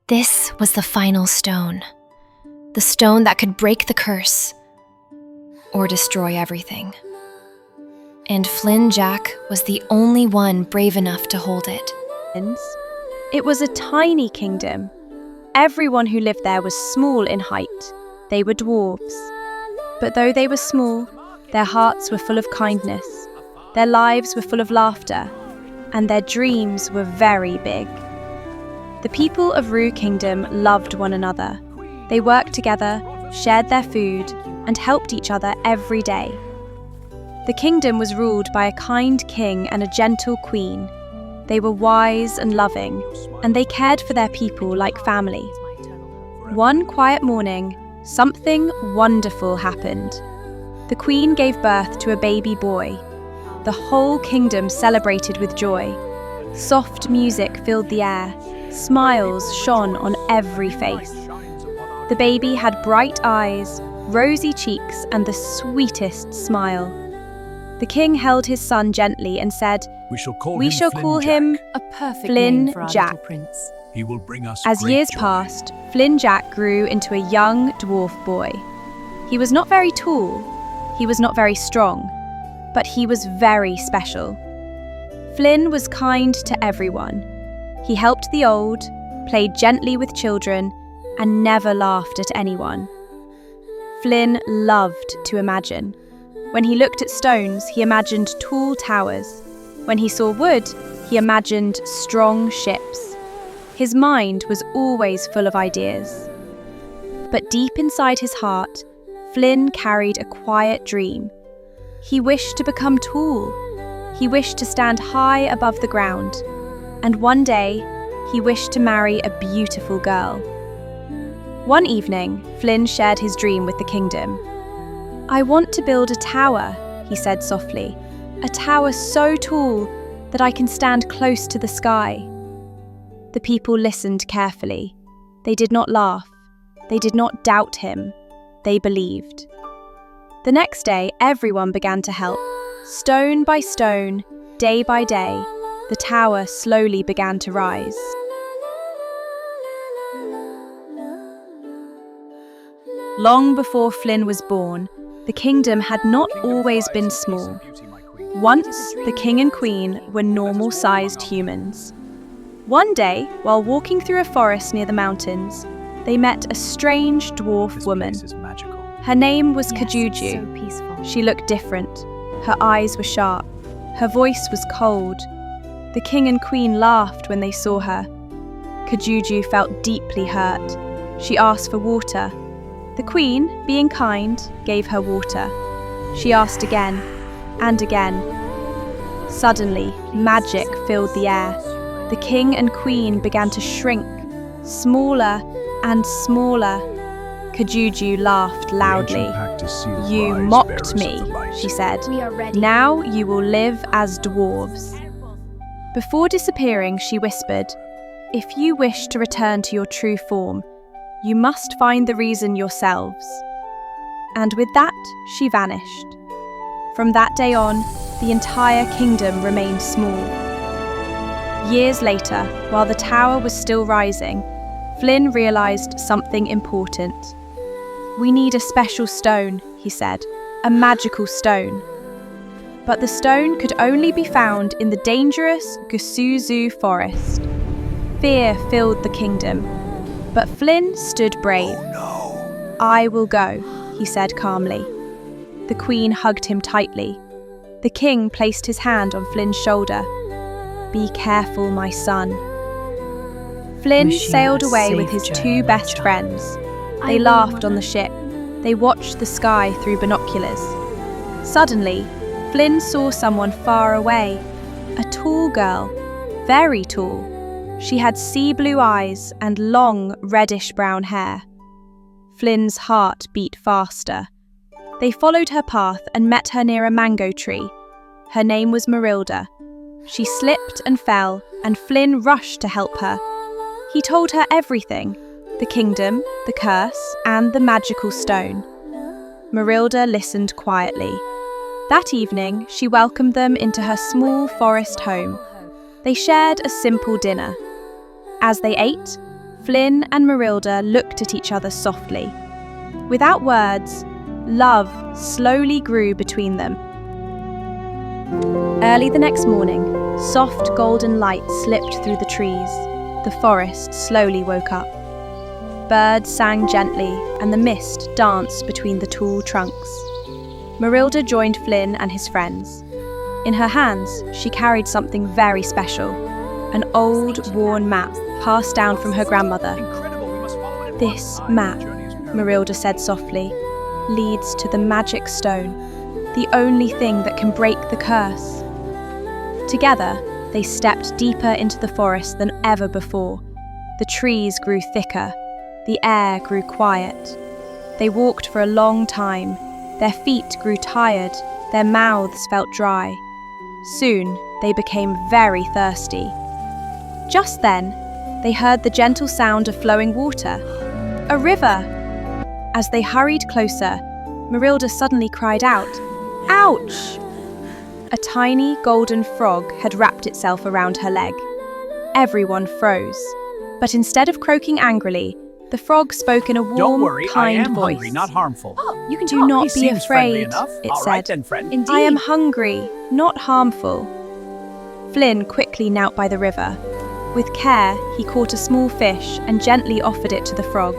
This was the final stone. The stone that could break the curse or destroy everything. And Flynn Jack was the only one brave enough to hold it. It was a tiny kingdom. Everyone who lived there was small in height. They were dwarves. But though they were small, their hearts were full of kindness, their lives were full of laughter, and their dreams were very big. The people of Rooh Kingdom loved one another. They worked together, shared their food, and helped each other every day. The kingdom was ruled by a kind king and a gentle queen. They were wise and loving, and they cared for their people like family. One quiet morning, something wonderful happened. The queen gave birth to a baby boy. The whole kingdom celebrated with joy. Soft music filled the air. Smiles shone on every face. The baby had bright eyes, rosy cheeks, and the sweetest smile. The king held his son gently and said, We shall call him A perfect Flynn name for our Jack. little prince. He will bring us As great years joy. passed, Flynn Jack grew into a young dwarf boy. He was not very tall, he was not very strong, but he was very special. Flynn was kind to everyone. He helped the old, played gently with children, and never laughed at anyone. Flynn loved to imagine. When he looked at stones, he imagined tall towers. When he saw wood, he imagined strong ships. His mind was always full of ideas. But deep inside his heart, Flynn carried a quiet dream. He wished to become tall. He wished to stand high above the ground. And one day, he wished to marry a beautiful girl. One evening, Flynn shared his dream with the kingdom. I want to build a tower, he said softly. A tower so tall that I can stand close to the sky. The people listened carefully. They did not laugh. They did not doubt him. They believed. The next day, everyone began to help. Stone by stone, day by day, the tower slowly began to rise. Long before Flynn was born, the kingdom had not always been small. Once, the king and queen were normal-sized humans. One day, while walking through a forest near the mountains, they met a strange dwarf woman. This place is magical. Her name was Yes, Kajuju. so peaceful. She looked different. Her eyes were sharp. Her voice was cold. The king and queen laughed when they saw her. Kajuju felt deeply hurt. She asked for water. The queen, being kind, gave her water. She asked again and again. Suddenly, magic filled the air. The king and queen began to shrink, smaller and smaller. Kajuju laughed loudly. You mocked me, she said. We are ready. Now you will live as dwarves. Before disappearing, she whispered, If you wish to return to your true form, you must find the reason yourselves. And with that, she vanished. From that day on, the entire kingdom remained small. Years later, while the tower was still rising, Flynn realized something important. We need a special stone, he said, a magical stone. But the stone could only be found in the dangerous Kajuju forest. Fear filled the kingdom, but Flynn stood brave. I will go, he said calmly. The queen hugged him tightly. The king placed his hand on Flynn's shoulder. Be careful, my son. Flynn Wish you sailed a away safe with his journey, two my best child. friends. I They will, laughed on Mother. the ship. They watched the sky through binoculars. Suddenly, Flynn saw someone far away. A tall girl, very tall. She had sea blue eyes and long reddish-brown hair. Flynn's heart beat faster. They followed her path and met her near a mango tree. Her name was Merilda. She slipped and fell, and Flynn rushed to help her. He told her everything: the kingdom, the curse, and the magical stone. Merilda listened quietly. That evening, she welcomed them into her small forest home. They shared a simple dinner. As they ate, Flynn and Merilda looked at each other softly. Without words, love slowly grew between them. Early the next morning, soft golden light slipped through the trees. The forest slowly woke up. Birds sang gently, and the mist danced between the tall trunks. Merilda joined Flynn and his friends. In her hands, she carried something very special, an old, worn map passed down from her grandmother. "This map," Merilda said softly, "leads to the magic stone, the only thing that can break the curse." Together, they stepped deeper into the forest than ever before. The trees grew thicker, the air grew quiet. They walked for a long time. Their feet grew tired, their mouths felt dry. Soon, they became very thirsty. Just then, they heard the gentle sound of flowing water. A river! As they hurried closer, Merilda suddenly cried out, "Ouch!" A tiny golden frog had wrapped itself around her leg. Everyone froze. But instead of croaking angrily, the frog spoke in a warm, Don't worry, I kind am voice. hungry, not harmful. You can do not He be seems friendly afraid, enough. it All said. right then, friend. I am hungry, not harmful. Flynn quickly knelt by the river. With care, he caught a small fish and gently offered it to the frog.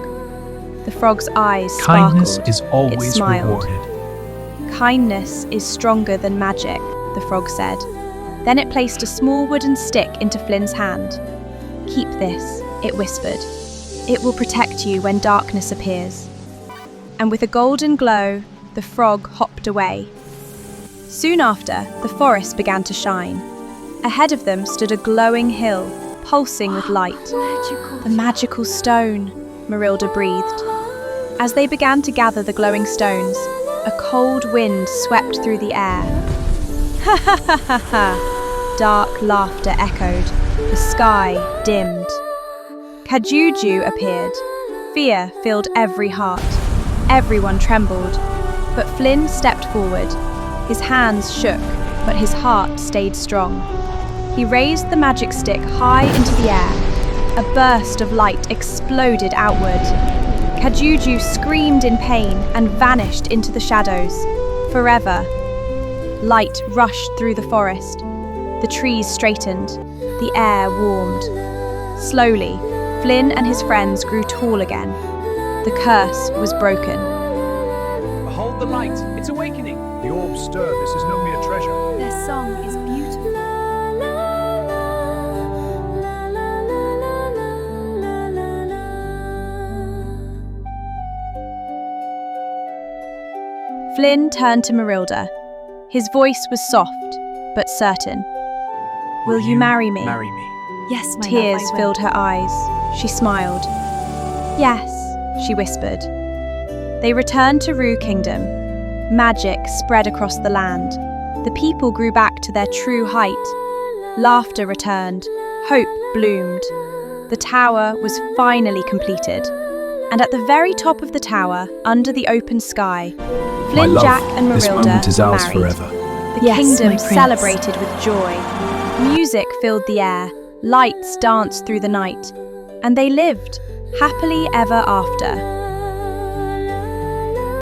The frog's eyes sparkled. Kindness is It always smiled. rewarded. "Kindness is stronger than magic," the frog said. Then it placed a small wooden stick into Flynn's hand. "Keep this," it whispered. "It will protect you when darkness appears." And with a golden glow, the frog hopped away. Soon after, the forest began to shine. Ahead of them stood a glowing hill, pulsing with light. "The magical stone," Merilda breathed. As they began to gather the glowing stones, a cold wind swept through the air. "Ha ha ha ha ha!" Dark laughter echoed. The sky dimmed. Kajuju appeared. Fear filled every heart. Everyone trembled. But Flynn stepped forward. His hands shook, but his heart stayed strong. He raised the magic stick high into the air. A burst of light exploded outward. Kajuju screamed in pain and vanished into the shadows. Forever. Light rushed through the forest. The trees straightened. The air warmed. Slowly, Flynn and his friends grew tall again. The curse was broken. Behold the light, it's awakening. The orbs stir, this is no mere treasure. Their song is beautiful. Flynn turned to Merilda. His voice was soft, but certain. "Will you marry me?" Marry me. Yes, my Tears love, I will. filled her eyes. She smiled. "Yes," she whispered. They returned to Rooh Kingdom. Magic spread across the land. The people grew back to their true height. Laughter returned. Hope bloomed. The tower was finally completed. And at the very top of the tower, under the open sky, Flynn, love, Jack and this Merilda moment is were ours married. forever. The Yes, kingdom my prince. celebrated with joy. Music filled the air, lights danced through the night, and they lived happily ever after.